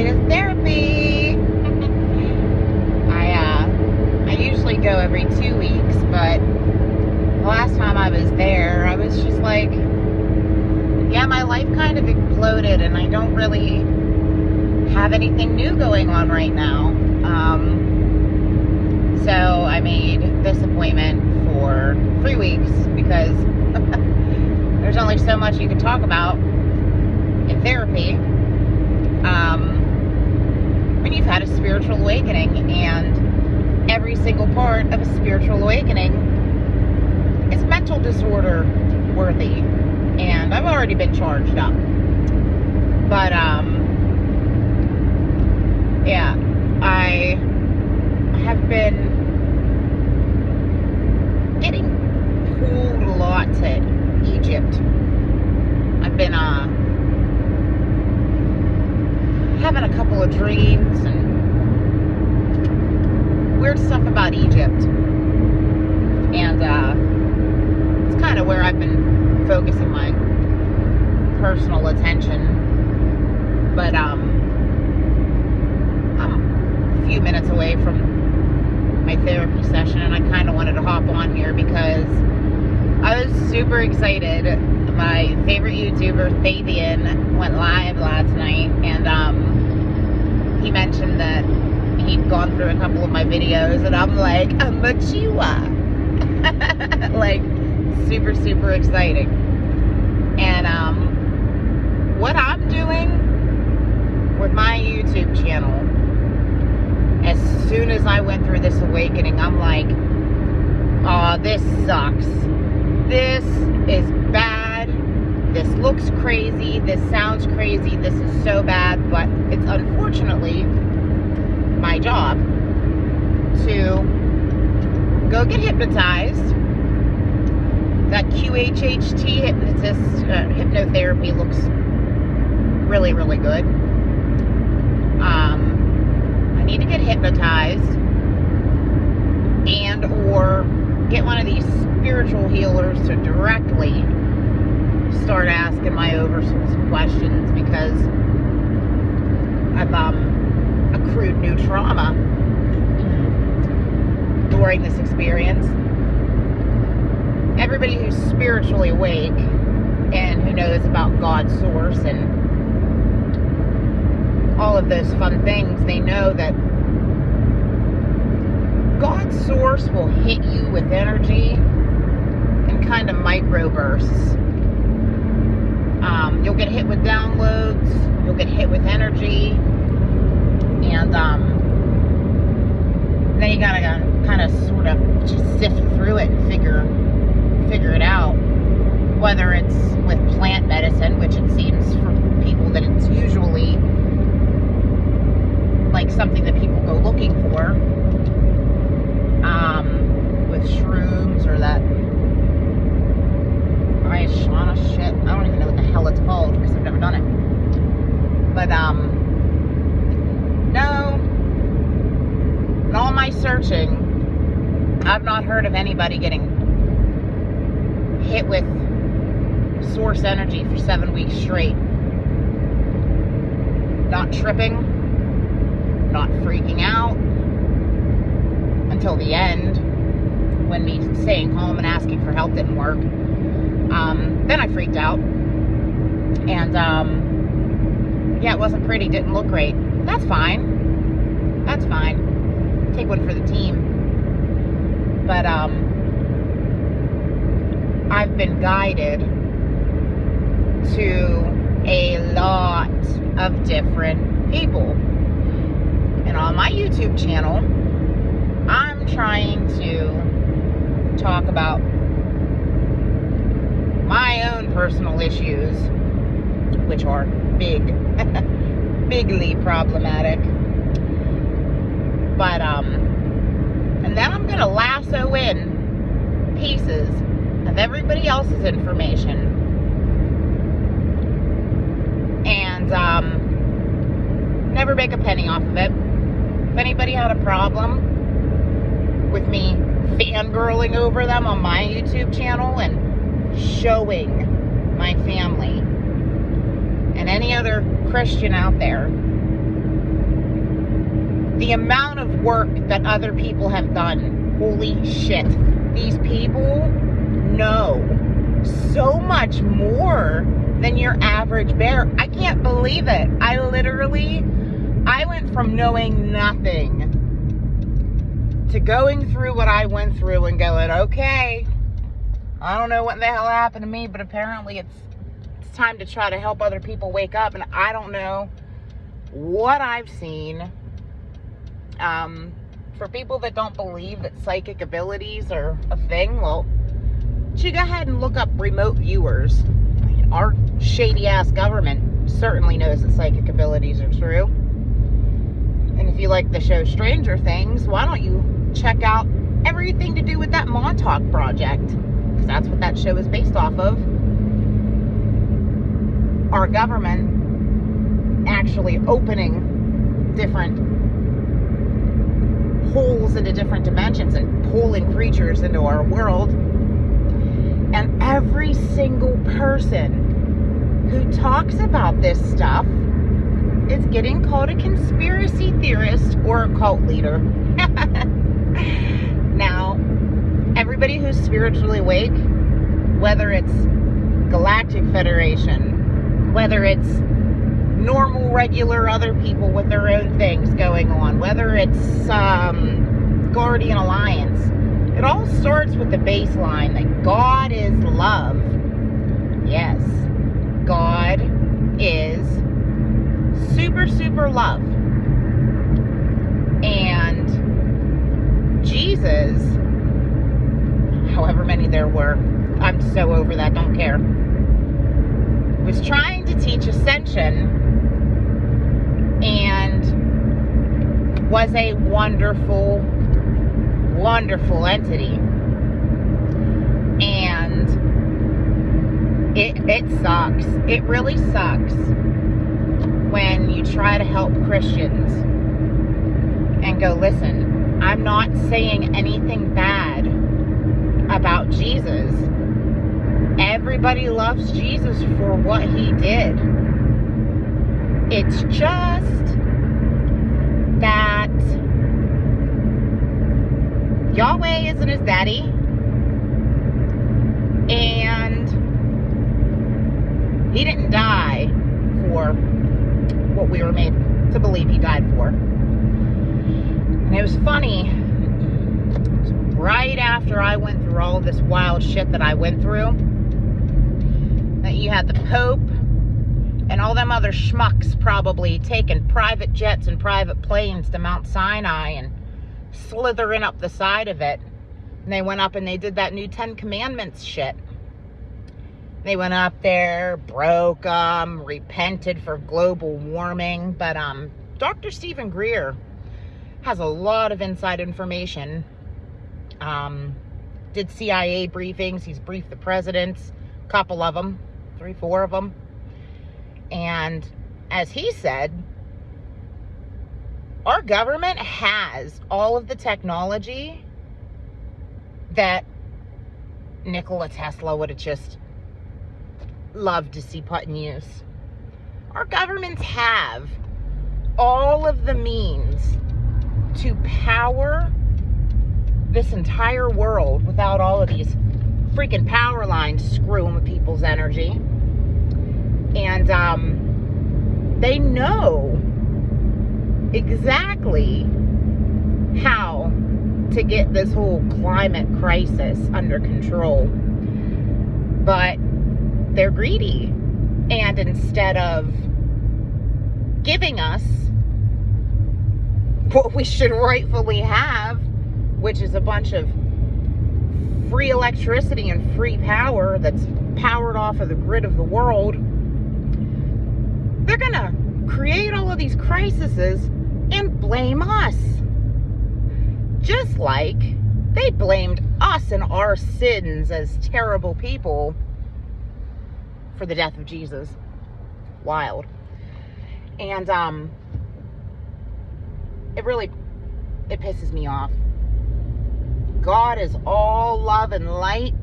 way to therapy. I usually go every 2 weeks, but the last time I was there, I was just like, yeah, my life kind of exploded, and I don't really have anything new going on right now. So I made this appointment for 3 weeks because there's only so much you can talk about in therapy when you've had a spiritual awakening, and every single part of a spiritual awakening is mental disorder worthy, and I've already been charged up. But yeah, I have been getting pulled a lot to Egypt. I've been having a couple of dreams and weird stuff about Egypt, and it's kind of where I've been focusing my personal attention. But I'm a few minutes away from my therapy session, and I kind of wanted to hop on here because I was super excited. My favorite YouTuber, Attn, went live last night, and he mentioned that he'd gone through a couple of my videos, and I'm like, I'm a chihuahua. Like, super, super exciting. And what I'm doing with my YouTube channel, as soon as I went through this awakening, I'm like, oh, this sucks. This is bad. This looks crazy. This sounds crazy. This is so bad. But it's unfortunately my job to go get hypnotized. That QHHT hypnotherapy looks really, really good. I need to get hypnotized and or get one of these spiritual healers to directly start asking my oversoul questions, because I've accrued new trauma during this experience. Everybody who's spiritually awake and who knows about God's source and all of those fun things, they know that God's source will hit you with energy in kind of microbursts. You'll get hit with downloads, you'll get hit with energy, and then you gotta kind of sort of just sift through it and figure it out. Whether it's with plant medicine, which it seems for people that it's usually like something that people go looking for, with shrooms or that Shauna shit. I don't even know what the hell it's called because I've never done it. But no, in all my searching, I've not heard of anybody getting hit with source energy for 7 weeks straight. Not tripping, not freaking out until the end, when me staying home and asking for help didn't work. Then I freaked out, and yeah, it wasn't pretty, didn't look great. That's fine. Take one for the team. But I've been guided to a lot of different people, and on my YouTube channel, I'm trying to talk about my own personal issues, which are bigly problematic. But and then I'm gonna lasso in pieces of everybody else's information, and never make a penny off of it. If anybody had a problem with me fangirling over them on my YouTube channel and showing my family and any other Christian out there The amount of work that other people have done, holy shit. These people know so much more than your average bear. I can't believe it. I went from knowing nothing to going through what I went through and going, okay, I don't know what the hell happened to me, but apparently it's time to try to help other people wake up. And I don't know what I've seen. For people that don't believe that psychic abilities are a thing, well, you go ahead and look up remote viewers. I mean, our shady ass government certainly knows that psychic abilities are true. And if you like the show Stranger Things, why don't you check out everything to do with that Montauk Project? Because that's what that show is based off of. Our government actually opening different holes into different dimensions and pulling creatures into our world. And every single person who talks about this stuff is getting called a conspiracy theorist or a cult leader. Now, everybody who's spiritually awake, whether it's Galactic Federation, whether it's normal, regular other people with their own things going on, whether it's Guardian Alliance, it all starts with the baseline that God is love. Yes, God is super, super love. And Jesus, however many there were, I'm so over that, don't care, was trying to teach ascension and was a wonderful, wonderful entity. And it sucks. It really sucks when you try to help Christians and go, listen, I'm not saying anything bad about Jesus. Everybody loves Jesus for what he did. It's just that Yahweh isn't his daddy, and he didn't die for what we were made to believe he died for. And it was funny, right after I went through all of this wild shit that I went through, that you had the Pope and all them other schmucks probably taking private jets and private planes to Mount Sinai and slithering up the side of it. And they went up and they did that new 10 Commandments shit. They went up there, broke them, repented for global warming. But Dr. Stephen Greer has a lot of inside information. Did CIA briefings. He's briefed the presidents, a couple of them, 3, 4 of them. And as he said, our government has all of the technology that Nikola Tesla would have just loved to see put in use. Our governments have all of the means to power this entire world without all of these freaking power lines screwing with people's energy. And they know exactly how to get this whole climate crisis under control. But they're greedy. And instead of giving us what we should rightfully have, which is a bunch of free electricity and free power that's powered off of the grid of the world, they're gonna create all of these crises and blame us. Just like they blamed us and our sins as terrible people for the death of Jesus. Wild. And it pisses me off. God is all love and light.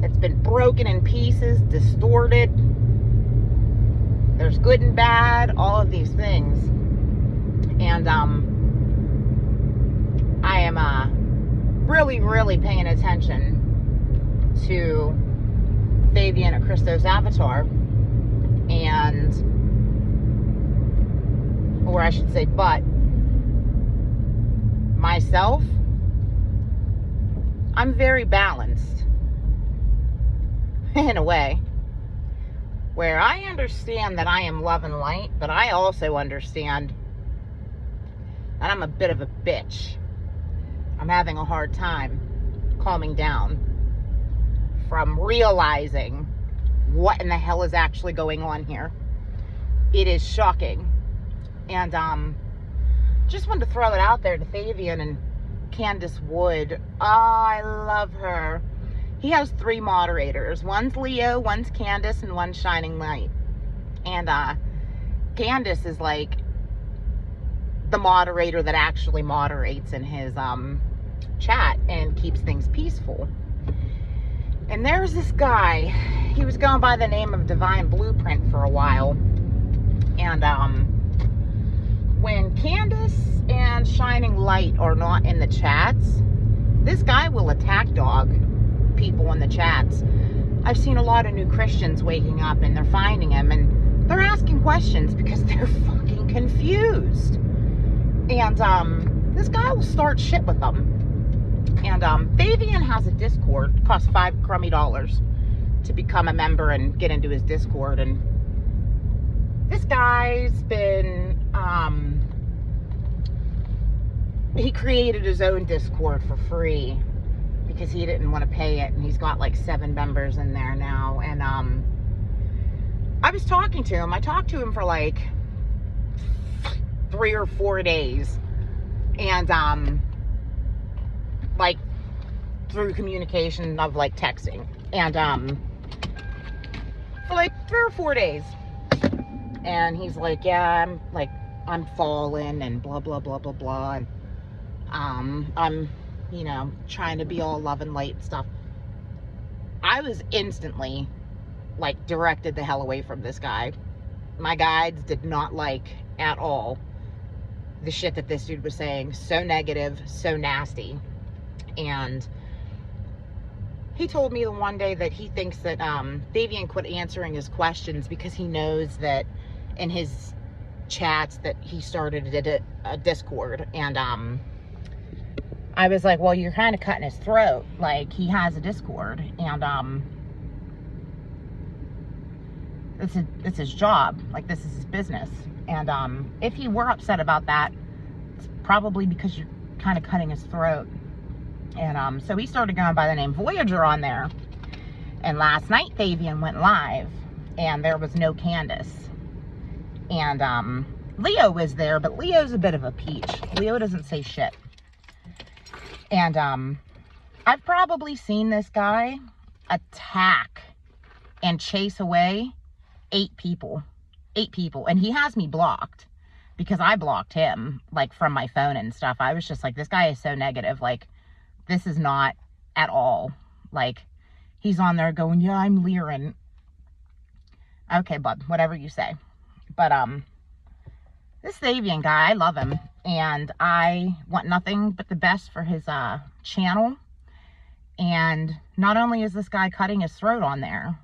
It's been broken in pieces, distorted. There's good and bad, all of these things. And I am really paying attention to Fabian at Christo's avatar, and, or I should say, but myself, I'm very balanced in a way, where I understand that I am love and light, but I also understand that I'm a bit of a bitch. I'm having a hard time calming down from realizing what in the hell is actually going on here. It is shocking. And just wanted to throw it out there to Fabian and Candace Wood. Oh, I love her. He has 3 moderators. One's Leo, one's Candace, and one's Shining Light. And Candace is like the moderator that actually moderates in his chat and keeps things peaceful. And there's this guy, he was going by the name of Divine Blueprint for a while. And when Candace and Shining Light are not in the chats, this guy will attack dog people in the chats. I've seen a lot of new Christians waking up and they're finding him and they're asking questions because they're fucking confused. And this guy will start shit with them. And Fabian has a Discord. It costs $5 crummy to become a member and get into his Discord. And this guy's been he created his own Discord for free because he didn't want to pay it, and he's got like 7 members in there now. And I was talking to him. I talked to him for like 3 or 4 days, and like through communication of like texting, and for like 3 or 4 days. And he's like, yeah, I'm falling and blah blah blah blah blah, and I'm, you know, trying to be all love and light and stuff. I was instantly like directed the hell away from this guy. My guides did not like at all the shit that this dude was saying. So negative, so nasty. And he told me the one day that he thinks that Fabian quit answering his questions because he knows that in his chats that he started a Discord. And I was like, well, you're kind of cutting his throat. Like, he has a Discord, and it's his job. Like, this is his business. And if he were upset about that, it's probably because you're kind of cutting his throat. And so he started going by the name Voyager on there. And last night Fabian went live, and there was no Candace. And Leo was there, but Leo's a bit of a peach. Leo doesn't say shit. And I've probably seen this guy attack and chase away 8 people. 8 people. And he has me blocked because I blocked him, like, from my phone and stuff. I was just like, this guy is so negative. Like, this is not at all. Like, he's on there going, yeah, I'm leering. Okay, bud, whatever you say. But this Fabian guy, I love him, and I want nothing but the best for his channel. And not only is this guy cutting his throat on there,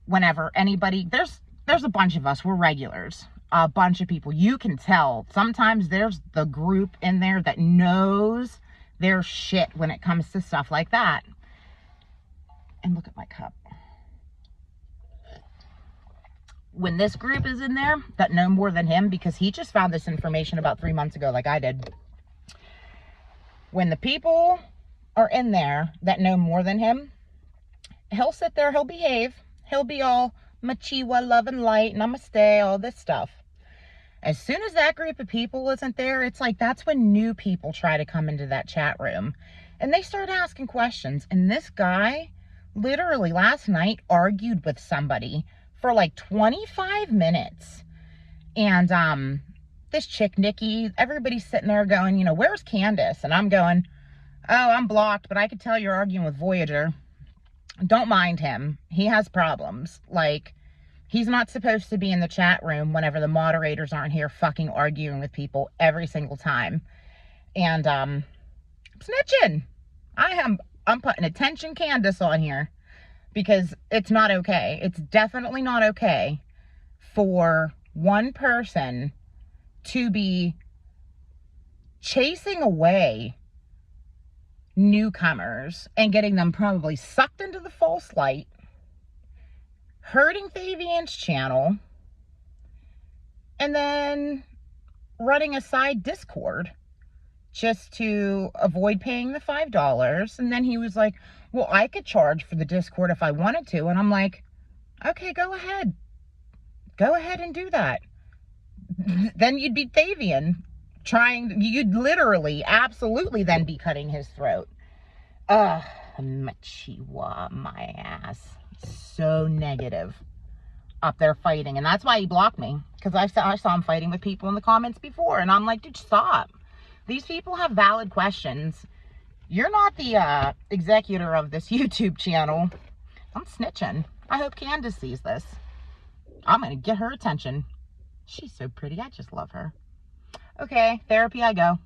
whenever anybody, there's a bunch of us, we're regulars, a bunch of people, you can tell sometimes there's the group in there that knows their shit when it comes to stuff like that. And look at my cup. When this group is in there that know more than him, because he just found this information about 3 months ago like I did. When the people are in there that know more than him, he'll sit there, he'll behave, he'll be all machiwa, love and light, namaste, all this stuff. As soon as that group of people isn't there, it's like that's when new people try to come into that chat room. And they start asking questions. And this guy literally last night argued with somebody for like 25 minutes. And this chick, Nikki, everybody's sitting there going, you know, where's Candace? And I'm going, oh, I'm blocked, but I could tell you're arguing with Voyager. Don't mind him. He has problems. Like, He's not supposed to be in the chat room whenever the moderators aren't here fucking arguing with people every single time. And, snitching. I'm putting attention Candace on here because it's not okay. It's definitely not okay for one person to be chasing away newcomers and getting them probably sucked into the false light, hurting Fabian's channel, and then running a side Discord just to avoid paying the $5. And then he was like, well, I could charge for the Discord if I wanted to. And I'm like, okay, go ahead. Go ahead and do that. Then you'd be Fabian you'd literally, absolutely then be cutting his throat. Machiwa, my ass. So negative. Up there fighting. And that's why he blocked me. Because I saw him fighting with people in the comments before. And I'm like, dude, stop. These people have valid questions. You're not the executor of this YouTube channel. I'm snitching. I hope Candace sees this. I'm going to get her attention. She's so pretty. I just love her. Okay, therapy I go.